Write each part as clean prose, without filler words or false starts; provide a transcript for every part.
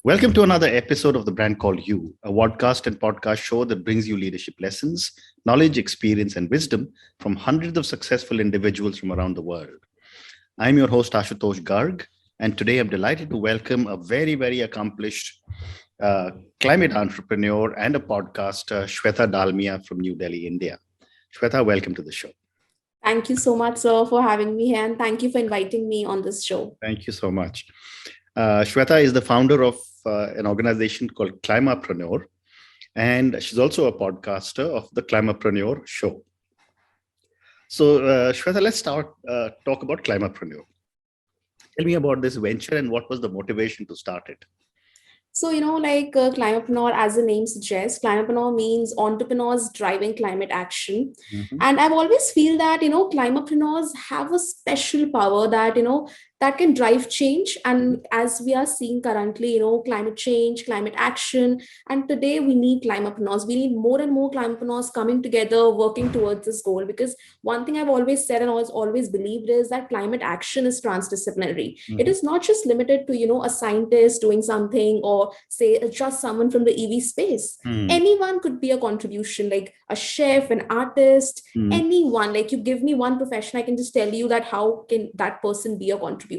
Welcome to another episode of The Brand Called You, a podcast and podcast show that brings you leadership lessons, knowledge, experience, and wisdom from hundreds of successful individuals from around the world. I'm your host, Ashutosh Garg, and today I'm delighted to welcome a very accomplished climate entrepreneur and a podcaster, Shweta Dalmia from New Delhi, India. Shweta, welcome to the show. Thank you so much, sir, for having me here, and thank you for inviting me on this show. Thank you so much. Shweta is the founder of an organization called Climapreneur, and she's also a podcaster of the Climapreneur show. So, Shweta, let's start talk about Climapreneur. Tell me about this venture and what was the motivation to start it? So, Climapreneur, as the name suggests, Climapreneur means entrepreneurs driving climate action. And I've always feel that, Climapreneurs have a special power that can drive change. And as we are seeing currently, climate change, climate action. And today we need Climapreneurs. We need more and more Climapreneurs coming together, working towards this goal. Because one thing I've always said and always believed is that climate action is transdisciplinary. It is not just limited to, a scientist doing something or say just someone from the EV space. Anyone could be a contribution, like a chef, an artist, anyone. Like you give me one profession, I can just tell you that how can that person be a contribution.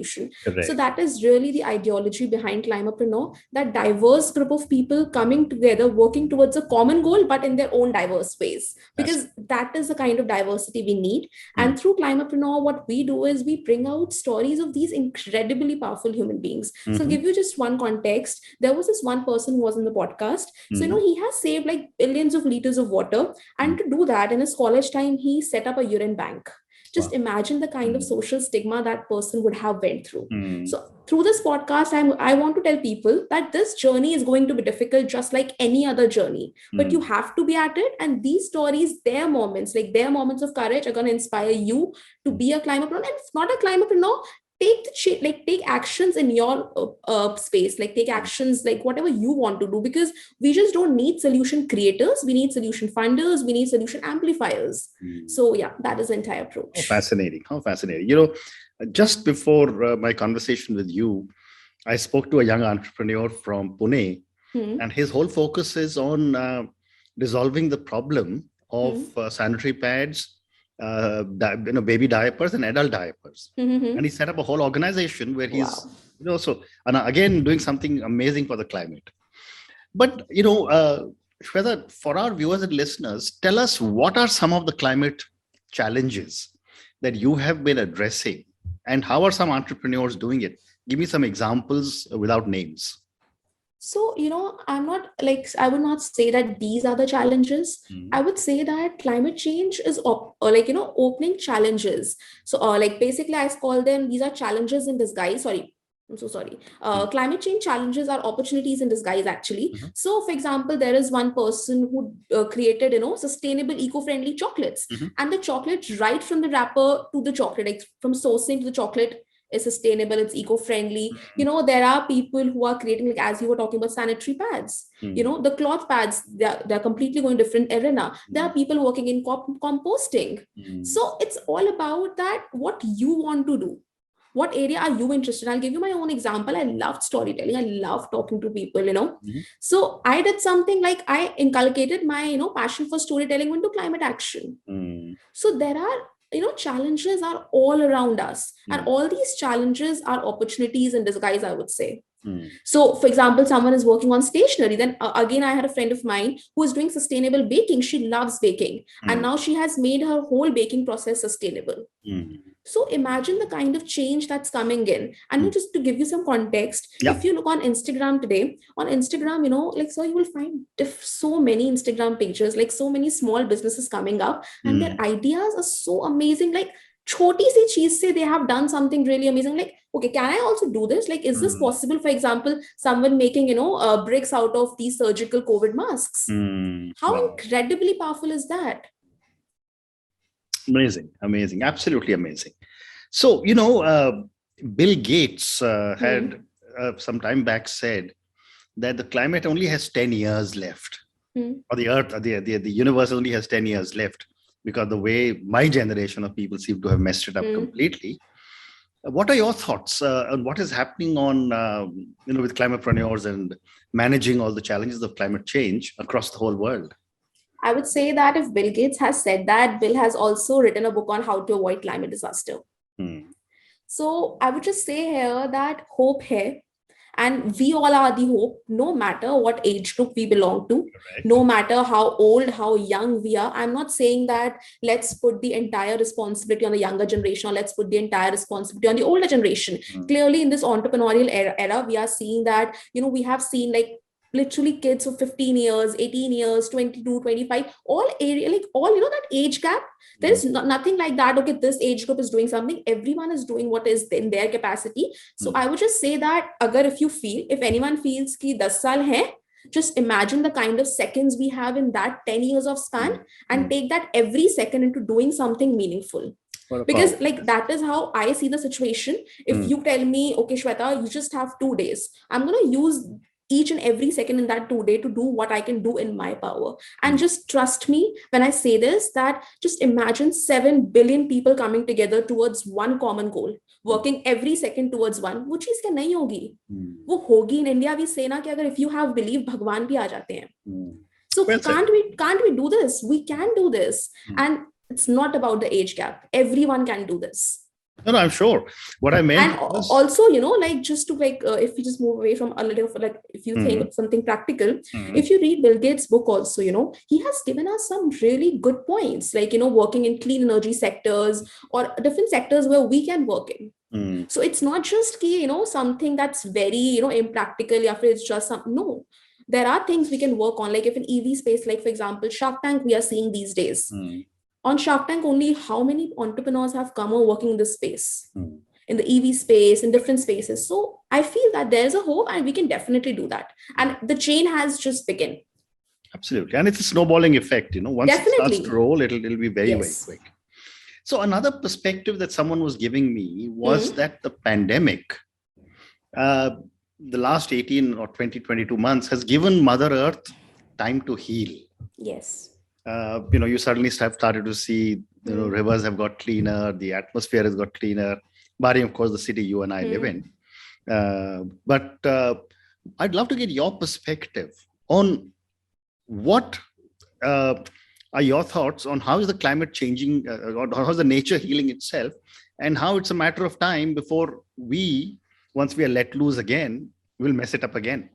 Correct. So that is really the ideology behind Climapreneur, that diverse group of people coming together, working towards a common goal, but in their own diverse ways, because that is the kind of diversity we need. And through Climapreneur, what we do is we bring out stories of these incredibly powerful human beings. So I'll give you just one context. There was this one person who was in the podcast. So, he has saved like billions of liters of water. And to do that in his college time, he set up a urine bank. Just imagine the kind of social stigma that person would have went through. So through this podcast, I want to tell people that this journey is going to be difficult, just like any other journey, but you have to be at it. And these stories, their moments of courage are going to inspire you to be a climapreneur. And if not a climapreneur, take actions in your space, like take actions, like whatever you want to do, because we just don't need solution creators, we need solution funders, we need solution amplifiers. So yeah, that is the entire approach. How fascinating. Just before my conversation with you, I spoke to a young entrepreneur from Pune, and his whole focus is on resolving the problem of sanitary pads, baby diapers and adult diapers. And he set up a whole organization where he's, and again, doing something amazing for the climate. But, Shweta, for our viewers and listeners, tell us what are some of the climate challenges that you have been addressing and how are some entrepreneurs doing it? Give me some examples without names. So, I would not say that these are the challenges. I would say that climate change is opening challenges. So, basically, I call them, these are challenges in disguise. Sorry, I'm so sorry. Climate change challenges are opportunities in disguise, actually. So, for example, there is one person who created, sustainable, eco-friendly chocolates. And the chocolate, right from the wrapper to the chocolate, like from sourcing to the chocolate, is sustainable, it's eco-friendly. There are people who are creating, like as you were talking about, sanitary pads. The cloth pads, they're completely going different arena. There are people working in composting. So it's all about that, what you want to do. What area are you interested in? I'll give you my own example. I loved storytelling. I love talking to people. So I did something like I inculcated my, passion for storytelling into climate action. So there are, challenges are all around us. And all these challenges are opportunities in disguise, I would say. So, for example, someone is working on stationery. Then again, I had a friend of mine who is doing sustainable baking. She loves baking. And now she has made her whole baking process sustainable. So imagine the kind of change that's coming in. And just to give you some context, if you look on Instagram today, on Instagram, so you will find so many Instagram pages, like so many small businesses coming up, and their ideas are so amazing. Like choti si cheez se they have done something really amazing. Like, okay, can I also do this? Like, is this possible? For example, someone making, bricks out of these surgical COVID masks. How incredibly powerful is that? Amazing, absolutely amazing. So, Bill Gates had some time back said that the climate only has 10 years left, or the earth, the universe only has 10 years left, because the way my generation of people seem to have messed it up completely. What are your thoughts on what is happening on, with climapreneurs and managing all the challenges of climate change across the whole world? I would say that if Bill Gates has said that, Bill has also written a book on how to avoid climate disaster. Hmm. So I would just say here that hope hai, and we all are the hope, no matter what age group we belong to, Right. no matter how old, how young we are. I'm not saying that let's put the entire responsibility on the younger generation or let's put the entire responsibility on the older generation. Clearly, in this entrepreneurial era, we are seeing that, we have seen like literally kids of 15 years, 18 years, 22, 25, all area, like all, that age gap. There is nothing like that. Okay, this age group is doing something. Everyone is doing what is in their capacity. So I would just say that agar if anyone feels ki 10 saal hai, just imagine the kind of seconds we have in that 10 years of span and take that every second into doing something meaningful. Because like that is how I see the situation. If you tell me, okay, Shweta, you just have 2 days, I'm going to use each and every second in that 2 day to do what I can do in my power. And just trust me when I say this, that just imagine 7 billion people coming together towards one common goal, working every second towards one. वो चीज क्या नहीं होगी, वो होगी in India. We say ना कि अगर if you have belief, भगवान भी आ जाते हैं. So can't we do this? We can do this. And it's not about the age gap. Everyone can do this. No, I'm sure. What I meant And was, also, like just to like, if we just move away from a little, like if you think of something practical, if you read Bill Gates' book also, he has given us some really good points, like, working in clean energy sectors or different sectors where we can work in. So it's not just key, something that's very, impractical, after it's just something. No, there are things we can work on, like if in EV space, like for example, Shark Tank we are seeing these days. On Shark Tank, only how many entrepreneurs have come or working in this space, in the EV space, in different spaces. So I feel that there's a hope and we can definitely do that. And the chain has just begun. Absolutely. And it's a snowballing effect, once Definitely. it starts to roll, it'll be very, Yes. very quick. So another perspective that someone was giving me was that the pandemic, the last 18 or 20, 22 months has given Mother Earth time to heal. Yes. You suddenly have started to see, rivers have got cleaner, the atmosphere has got cleaner, barring, of course, the city you and I live in. But I'd love to get your perspective on what are your thoughts on how is the climate changing, or how is the nature healing itself, and how it's a matter of time before once we are let loose again, we'll mess it up again.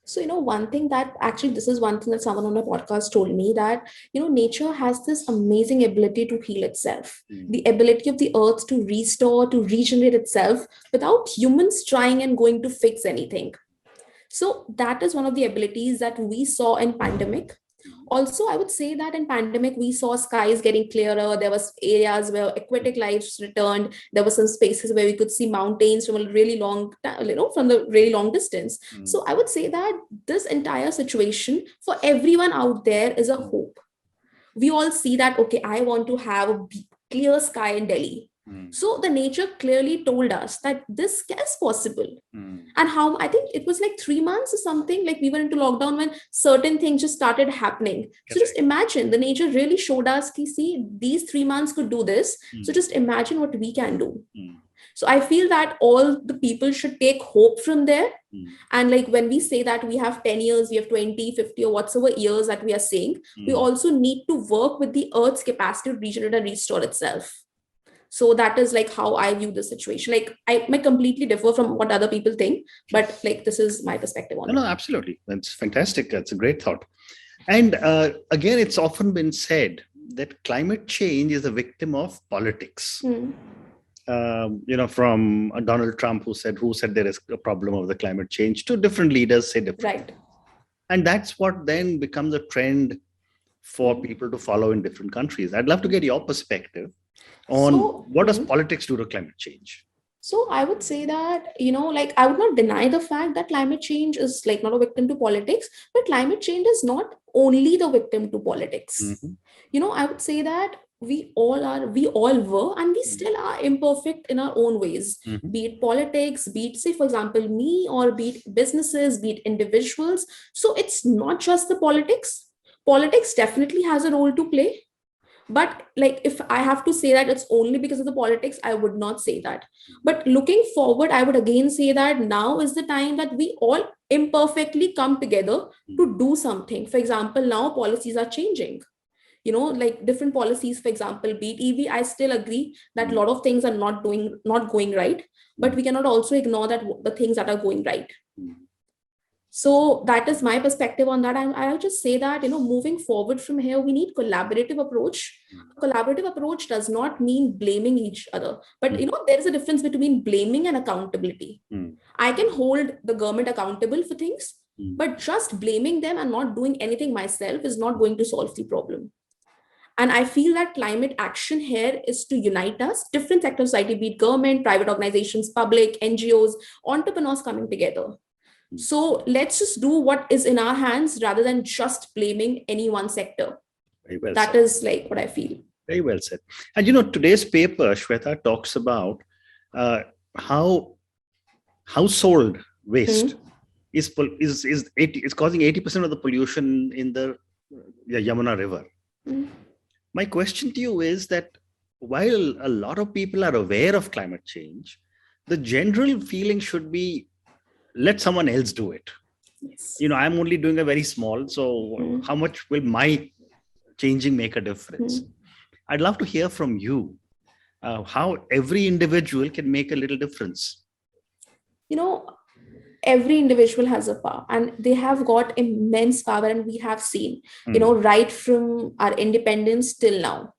So, one thing that actually, this is one thing that someone on my podcast told me, that, nature has this amazing ability to heal itself, the ability of the earth to restore, to regenerate itself without humans trying and going to fix anything. So that is one of the abilities that we saw in pandemic. Also, I would say that in pandemic, we saw skies getting clearer. There was areas where aquatic life returned. There were some spaces where we could see mountains from a really long, from the really long distance. So I would say that this entire situation for everyone out there is a hope. We all see that, okay, I want to have a clear sky in Delhi. So the nature clearly told us that this is possible. And how, I think it was like 3 months or something, like we were into lockdown when certain things just started happening. So just imagine, the nature really showed us, see, these 3 months could do this. So just imagine what we can do. So I feel that all the people should take hope from there. And like when we say that we have 10 years, we have 20, 50 or whatsoever years that we are saying, we also need to work with the earth's capacity to regenerate and restore itself. So that is like how I view the situation. Like I might completely differ from what other people think, but like this is my perspective on it. No, absolutely. That's fantastic. That's a great thought. And again, it's often been said that climate change is a victim of politics. From Donald Trump, who said there is a problem of the climate change, to different leaders say different. Right. And that's what then becomes a trend for people to follow in different countries. I'd love to get your perspective on what does politics do to climate change? So I would say that, like I would not deny the fact that climate change is like not a victim to politics, but climate change is not only the victim to politics. I would say that we all were, and we still are imperfect in our own ways, be it politics, be it, say, for example, me, or be it businesses, be it individuals. So it's not just the politics. Politics definitely has a role to play. But like, if I have to say that it's only because of the politics, I would not say that. But looking forward, I would again say that now is the time that we all imperfectly come together to do something. For example, now policies are changing, like different policies. For example, be it EV, I still agree that a lot of things are not going right, but we cannot also ignore that the things that are going right. So that is my perspective on that. I'll just say that, moving forward from here, we need collaborative approach. A collaborative approach does not mean blaming each other, but there is a difference between blaming and accountability. I can hold the government accountable for things, but just blaming them and not doing anything myself is not going to solve the problem. And I feel that climate action here is to unite us, different sectors of society, be it government, private organizations, public, NGOs, entrepreneurs coming together. So let's just do what is in our hands rather than just blaming any one sector. Very well that said. is like what I feel. Very well said. And today's paper, Shweta, talks about how household waste is causing 80% of the pollution in the Yamuna River. My question to you is that while a lot of people are aware of climate change, the general feeling should be, let someone else do it. Yes. I'm only doing a very small, so how much will my changing make a difference? I'd love to hear from you how every individual can make a little difference. Every individual has a power, and they have got immense power, and we have seen, right from our independence till now.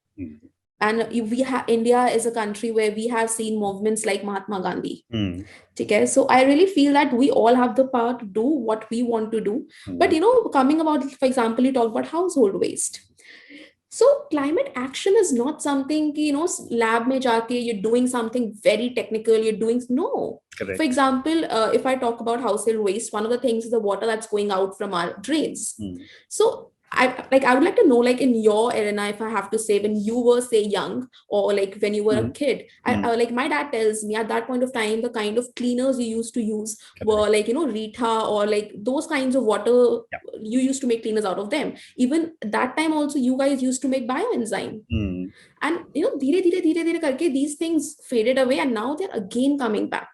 And India is a country where we have seen movements like Mahatma Gandhi. Okay, so I really feel that we all have the power to do what we want to do. But coming about, for example, you talk about household waste. So climate action is not something, lab mein jaake you're doing something very technical, no. Correct. For example, if I talk about household waste, one of the things is the water that's going out from our drains. So I would like to know, like in your arena, if I have to say, when you were say young, or like when you were a kid, like my dad tells me at that point of time, the kind of cleaners you used to use were like, Rita, or like those kinds of water, you used to make cleaners out of them. Even that time also, you guys used to make bioenzyme. And dheere karke these things faded away, and now they're again coming back.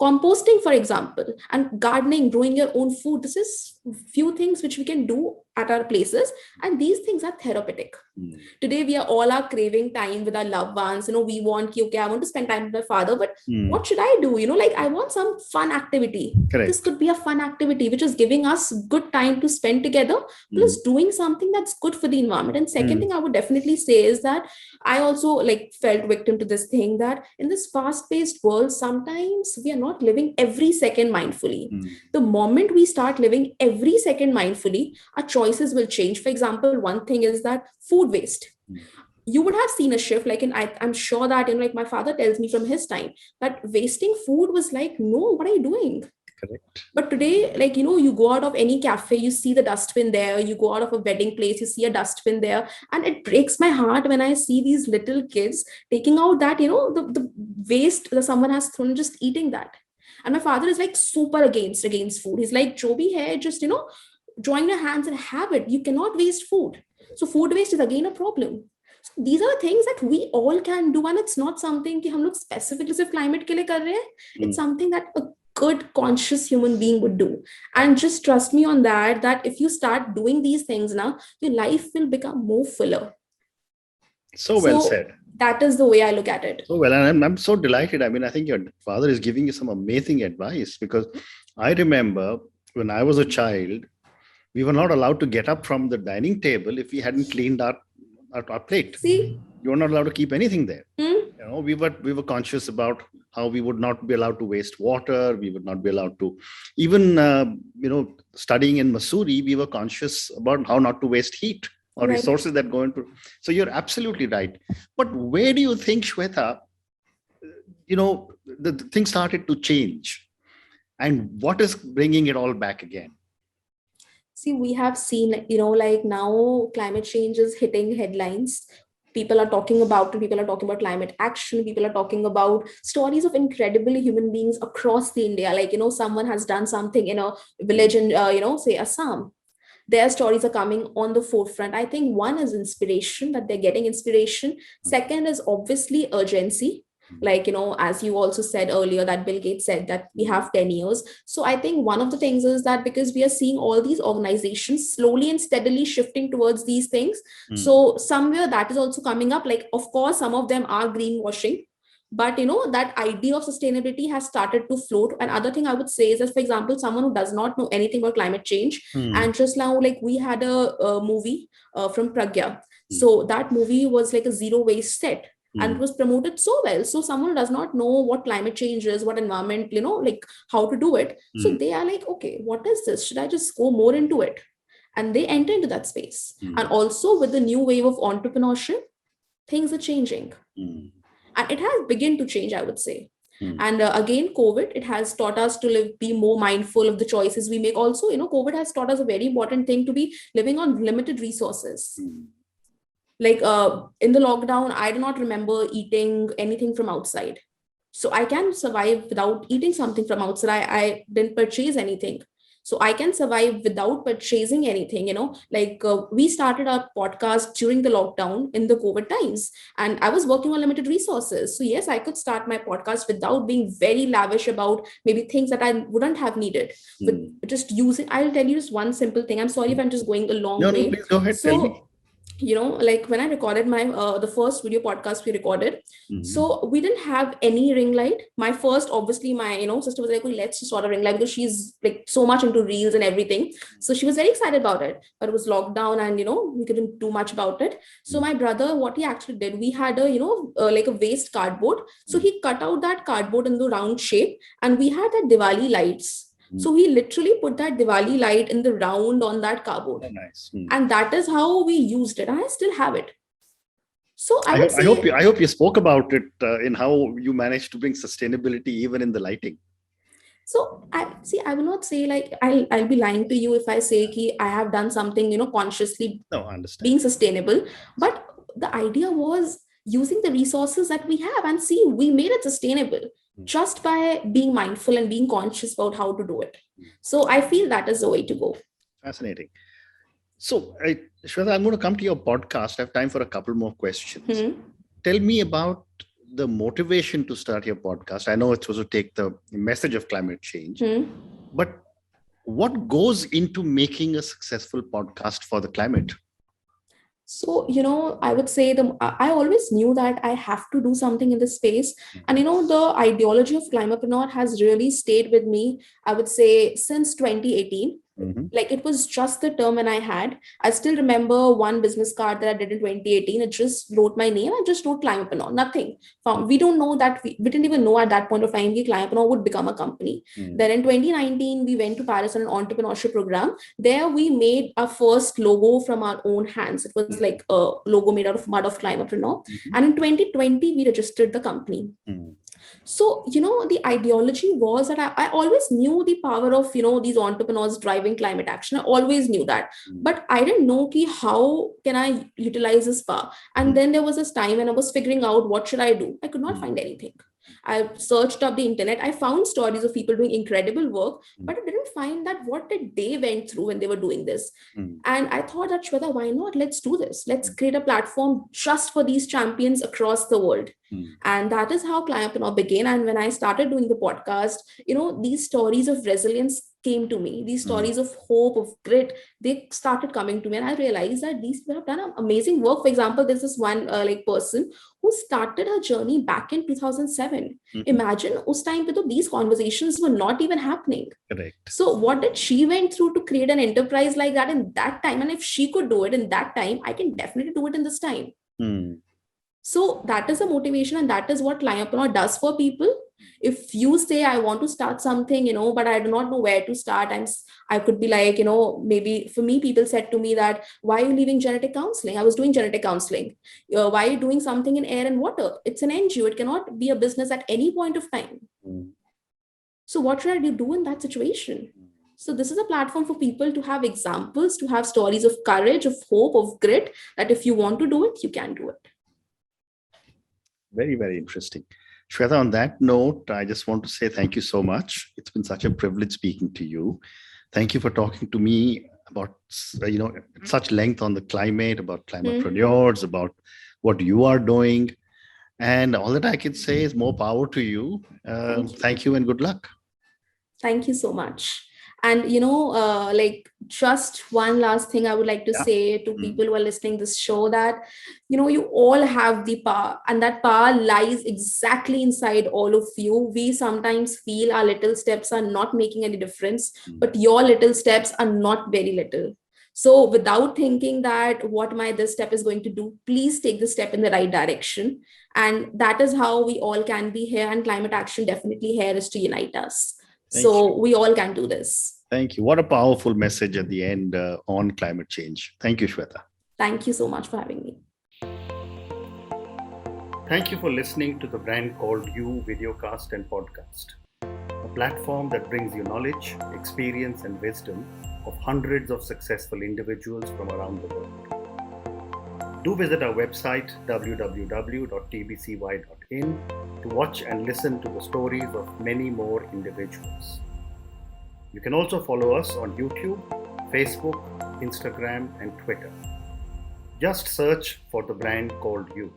Composting, for example, and gardening, growing your own food. This is few things which we can do at our places, and these things are therapeutic. Today we are all craving time with our loved ones. We want, okay, I want to spend time with my father, but what should I do? Like I want some fun activity. Correct. This could be a fun activity which is giving us good time to spend together, plus doing something that's good for the environment. And second thing I would definitely say is that I also like felt victim to this thing, that in this fast-paced world, sometimes we are not living every second mindfully. The moment we start living every second mindfully, our choices will change. For example, one thing is that food waste. You would have seen a shift, like I'm sure that, like my father tells me from his time, that wasting food was like, no, what are you doing? Correct. But today, like, you go out of any cafe, you see the dustbin there. You go out of a wedding place, you see a dustbin there. And it breaks my heart when I see these little kids taking out that, the waste that someone has thrown, just eating that. And my father is like super against food. He's like, jo bhi hai, just, join your hands and have it. You cannot waste food. So food waste is again a problem. So these are things that we all can do, and it's not something कि हम लोग specifically सिर्फ climate के लिए कर रहे हैं. It's something that a good conscious human being would do. And just trust me on that if you start doing these things now, your life will become more fuller. So well said. That is the way I look at it. So well, and I'm so delighted. I mean, I think your father is giving you some amazing advice, because I remember when I was a child, we were not allowed to get up from the dining table if we hadn't cleaned our plate. See? You were not allowed to keep anything there. We were conscious about how we would not be allowed to waste water. We would not be allowed to, even studying in Missouri, we were conscious about how not to waste heat or resources that go into. So you're absolutely right. But where do you think, Shweta, the things started to change, and what is bringing it all back again? See, we have seen, like now climate change is hitting headlines. People are talking about it. People are talking about climate action. People are talking about stories of incredible human beings across the India. Like, someone has done something in a village in, say Assam. their stories are coming on the forefront. I think one is inspiration, that they're getting inspiration. Second is obviously urgency. Like, as you also said earlier, that Bill Gates said that we have 10 years. So I think one of the things is that because we are seeing all these organizations slowly and steadily shifting towards these things. So somewhere that is also coming up. Like, of course, some of them are greenwashing, but that idea of sustainability has started to float. And other thing I would say is that, for example, someone who does not know anything about climate change, and just now, like, we had a movie from Pragya. So that movie was like a zero waste set, and it was promoted so well. So someone does not know what climate change is, what environment, like how to do it. So they are like, okay, what is this? Should I just go more into it? And they enter into that space. And also with the new wave of entrepreneurship, things are changing. And it has begun to change, I would say. And again, COVID, it has taught us to be more mindful of the choices we make. Also, COVID has taught us a very important thing, to be living on limited resources. Like in the lockdown, I do not remember eating anything from outside. So I can survive without eating something from outside. I didn't purchase anything. So I can survive without purchasing anything, like we started our podcast during the lockdown in the COVID times, and I was working on limited resources. So yes, I could start my podcast without being very lavish about maybe things that I wouldn't have needed. But just using, I'll tell you just one simple thing. I'm sorry if I'm just going a long way. No, please go ahead. Tell me. Like when I recorded my the first video podcast we recorded, so we didn't have any ring light. My first, obviously, my sister was like, well, let's just order a ring light, because she's like so much into reels and everything. So she was very excited about it, but it was lockdown, and we couldn't do much about it. So my brother, what he actually did, we had a like a waste cardboard. So he cut out that cardboard in the round shape, and we had that Diwali lights. So he literally put that Diwali light in the round on that cardboard. Oh, nice. And that is how we used it. I still have it. So I hope you spoke about it in how you managed to bring sustainability even in the lighting. So I will not say, like, I'll be lying to you if I say I have done something, consciously being sustainable. But the idea was using the resources that we have, and see, we made it sustainable just by being mindful and being conscious about how to do it. So I feel that is the way to go. Fascinating. So, Shweta, I'm going to come to your podcast. I have time for a couple more questions. Tell me about the motivation to start your podcast. I know it's supposed to take the message of climate change, but what goes into making a successful podcast for the climate? So, I would say I always knew that I have to do something in this space. And, the ideology of Climapreneur has really stayed with me, I would say, since 2018. Like, it was just the term when I had. I still remember one business card that I did in 2018. It just wrote my name. I just wrote Climapreneur, nothing. We don't know that, we didn't even know at that point of time that Climapreneur would become a company. Then in 2019, we went to Paris on an entrepreneurship program. There we made our first logo from our own hands. It was like a logo made out of mud of Climapreneur. And in 2020, we registered the company. So, the ideology was that I always knew the power of, these entrepreneurs driving climate action. I always knew that. But I didn't know how can I utilize this power. And then there was this time when I was figuring out what should I do. I could not find anything. I searched up the internet. I found stories of people doing incredible work, but I didn't find that what did they went through when they were doing this. And I thought that, Shweta, why not? Let's do this. Let's create a platform just for these champions across the world. And that is how Climapreneur began. And when I started doing the podcast, these stories of resilience came to me. These stories of hope, of grit, they started coming to me. And I realized that these people have done amazing work. For example, there's this one person who started her journey back in 2007. Imagine, us time pe to these conversations were not even happening. Correct. So what did she went through to create an enterprise like that in that time? And if she could do it in that time, I can definitely do it in this time. So that is the motivation, and that is what Climapreneur does for people. If you say, I want to start something, but I do not know where to start, I could be like, maybe for me, people said to me that, why are you leaving genetic counseling? I was doing genetic counseling. Why are you doing something in air and water? It's an NGO. It cannot be a business at any point of time. So what should I do in that situation? So this is a platform for people to have examples, to have stories of courage, of hope, of grit, that if you want to do it, you can do it. Very, very interesting. Shweta, on that note, I just want to say thank you so much. It's been such a privilege speaking to you. Thank you for talking to me about such length on the climate, about climapreneurs, about what you are doing. And all that I can say is more power to you. Thank you and good luck. Thank you so much. And just one last thing I would like to say to people who are listening to this show, that you all have the power, and that power lies exactly inside all of you. We sometimes feel our little steps are not making any difference, but your little steps are not very little. So without thinking that what this step is going to do, please take the step in the right direction. And that is how we all can be here, and climate action definitely here is to unite us. So we all can do this. Thank you. What a powerful message at the end on climate change. Thank you, Shweta. Thank you so much for having me. Thank you for listening to the Brand Called You videocast and podcast, a platform that brings you knowledge, experience, and wisdom of hundreds of successful individuals from around the world. Do visit our website www.tbcy.in to watch and listen to the stories of many more individuals. You can also follow us on YouTube, Facebook, Instagram, and Twitter. Just search for the Brand Called You.